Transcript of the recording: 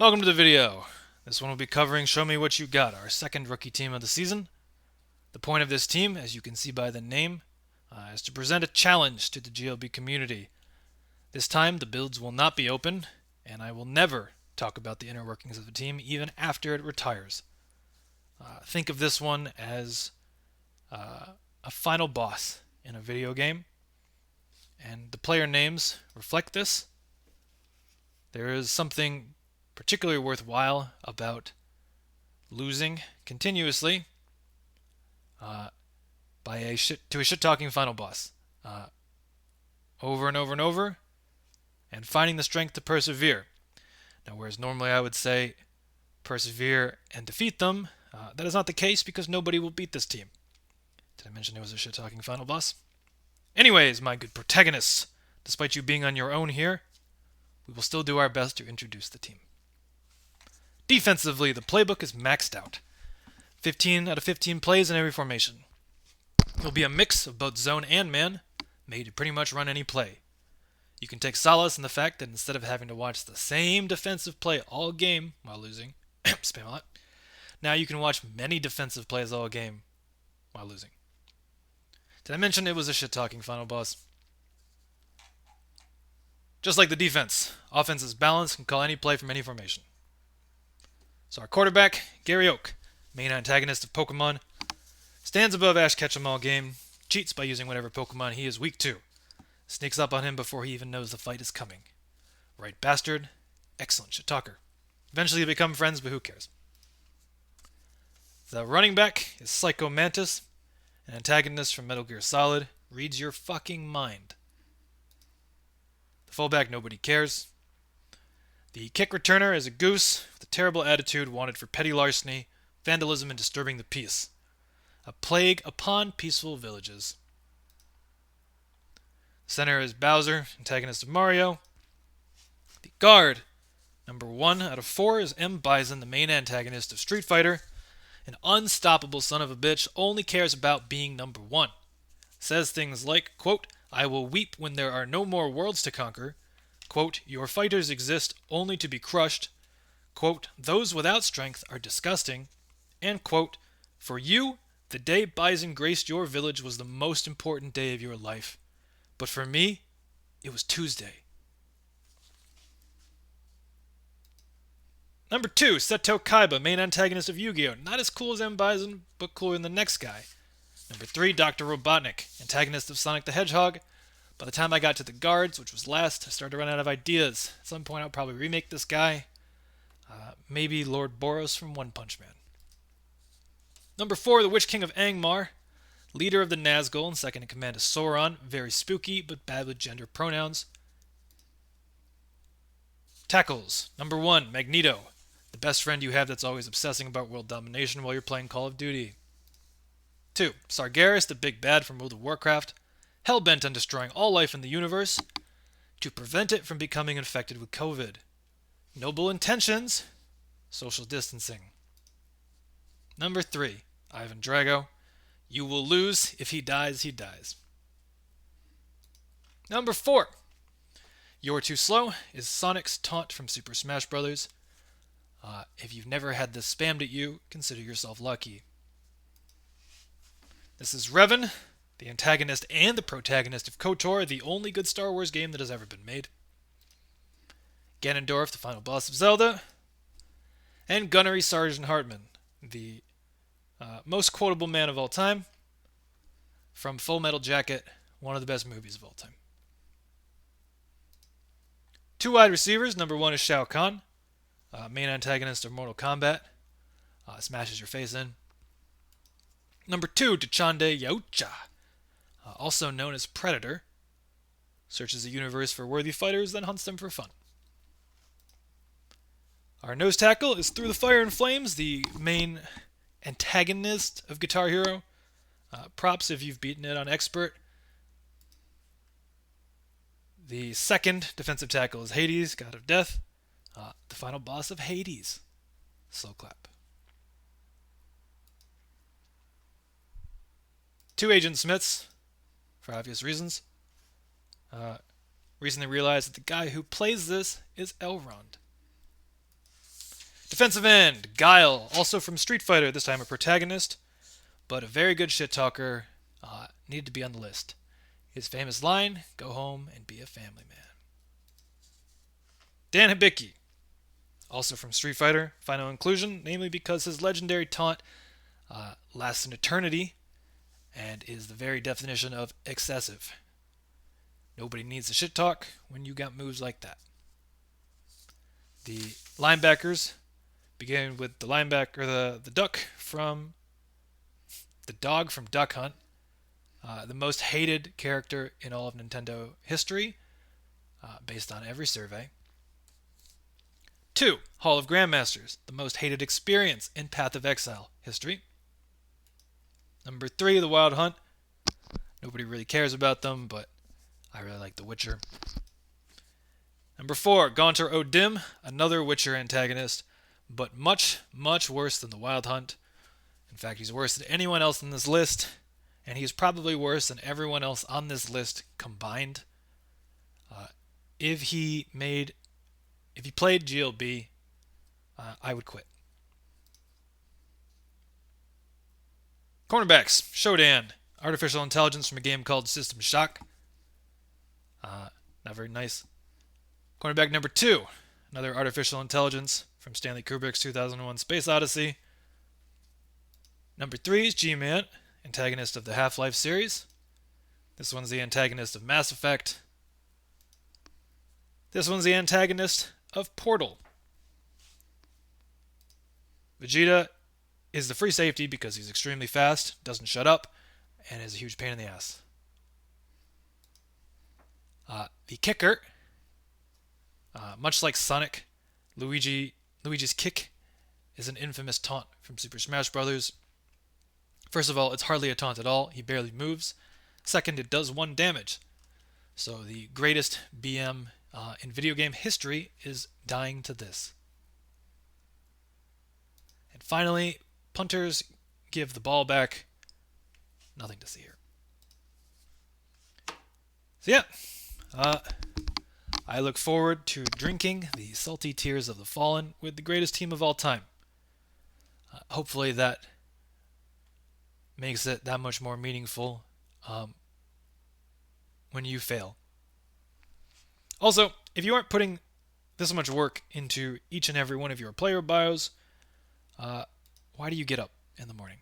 Welcome to the video. This one will be covering Show Me What You Got, our second rookie team of the season. The point of this team, as you can see by the name, is to present a challenge to the GLB community. This time, the builds will not be open, and I will never talk about the inner workings of the team, even after it retires. Think of this one as a final boss in a video game, and the player names reflect this. There is something particularly worthwhile about losing continuously to a shit-talking final boss over and over and over, and finding the strength to persevere. Now, whereas normally I would say persevere and defeat them, that is not the case because nobody will beat this team. Did I mention it was a shit-talking final boss? Anyways, my good protagonists, despite you being on your own here, we will still do our best to introduce the team. Defensively, the playbook is maxed out. 15 out of 15 plays in every formation. It'll be a mix of both zone and man, made to pretty much run any play. You can take solace in the fact that instead of having to watch the same defensive play all game while losing, spam a lot, now you can watch many defensive plays all game while losing. Did I mention it was a shit-talking final boss? Just like the defense, offense is balanced and can call any play from any formation. So our quarterback, Gary Oak, main antagonist of Pokemon, stands above Ash Ketchum all game, cheats by using whatever Pokemon he is weak to, sneaks up on him before he even knows the fight is coming. Right bastard, excellent shit talker. Eventually they become friends, but who cares? The running back is Psycho Mantis, an antagonist from Metal Gear Solid, reads your fucking mind. The fullback, nobody cares. The kick returner is a goose with a terrible attitude wanted for petty larceny, vandalism, and disturbing the peace. A plague upon peaceful villages. The center is Bowser, antagonist of Mario. The guard, number 1 out of 4, is M. Bison, the main antagonist of Street Fighter. An unstoppable son of a bitch, only cares about being number 1. Says things like, quote, "I will weep when there are no more worlds to conquer." Quote, "Your fighters exist only to be crushed." Quote, "Those without strength are disgusting." And quote, "For you, the day Bison graced your village was the most important day of your life. But for me, it was Tuesday." Number 2, Seto Kaiba, main antagonist of Yu-Gi-Oh! Not as cool as M. Bison, but cooler than the next guy. Number 3, Dr. Robotnik, antagonist of Sonic the Hedgehog. By the time I got to the guards, which was last, I started to run out of ideas. At some point, I'll probably remake this guy. Maybe Lord Boros from One Punch Man. Number 4, the Witch King of Angmar, leader of the Nazgul and second in command to Sauron. Very spooky, but bad with gender pronouns. Tackles. Number 1, Magneto, the best friend you have that's always obsessing about world domination while you're playing Call of Duty. 2, Sargeras, the big bad from World of Warcraft, hell-bent on destroying all life in the universe to prevent it from becoming infected with COVID. Noble intentions, social distancing. Number 3, Ivan Drago, you will lose. If he dies, he dies. Number 4, You're Too Slow, is Sonic's taunt from Super Smash Bros. If you've never had this spammed at you, consider yourself lucky. This is Revan, the antagonist and the protagonist of KOTOR, the only good Star Wars game that has ever been made. Ganondorf, the final boss of Zelda. And Gunnery Sergeant Hartman, the most quotable man of all time, from Full Metal Jacket, one of the best movies of all time. 2 wide receivers. Number 1 is Shao Kahn, main antagonist of Mortal Kombat. Smashes your face in. Number 2, Dachande Yaucha, also known as Predator. Searches the universe for worthy fighters, then hunts them for fun. Our nose tackle is Through the Fire and Flames, the main antagonist of Guitar Hero. Props if you've beaten it on Expert. The second defensive tackle is Hades, God of Death, the final boss of Hades. Slow clap. 2 Agent Smiths, for obvious reasons. Recently realized that the guy who plays this is Elrond. Defensive end, Guile, also from Street Fighter, this time a protagonist, but a very good shit talker, needed to be on the list. His famous line, go home and be a family man. Dan Hibiki, also from Street Fighter, final inclusion, namely because his legendary taunt lasts an eternity and is the very definition of excessive. Nobody needs to shit talk when you got moves like that. The linebackers, beginning with the duck from the dog from Duck Hunt, the most hated character in all of Nintendo history, based on every survey. 2. Hall of Grandmasters, the most hated experience in Path of Exile history. Number 3, The Wild Hunt. Nobody really cares about them, but I really like The Witcher. Number 4, Gaunter O'Dim, another Witcher antagonist, but much, much worse than The Wild Hunt. In fact, he's worse than anyone else on this list, and he's probably worse than everyone else on this list combined. If he played GLB, I would quit. Cornerbacks, Shodan, artificial intelligence from a game called System Shock. Not very nice. Cornerback number 2, another artificial intelligence from Stanley Kubrick's 2001 Space Odyssey. Number 3 is G-Man, antagonist of the Half-Life series. This one's the antagonist of Mass Effect. This one's the antagonist of Portal. Vegeta is the free safety because he's extremely fast, doesn't shut up, and is a huge pain in the ass. The kicker, much like Sonic, Luigi's kick is an infamous taunt from Super Smash Bros. First of all, it's hardly a taunt at all. He barely moves. Second, it does 1 damage. So the greatest BM in video game history is dying to this. And finally, punters give the ball back. Nothing to see here. So yeah, I look forward to drinking the salty tears of the fallen with the greatest team of all time. Hopefully that makes it that much more meaningful when you fail. Also, if you aren't putting this much work into each and every one of your player bios, why do you get up in the morning?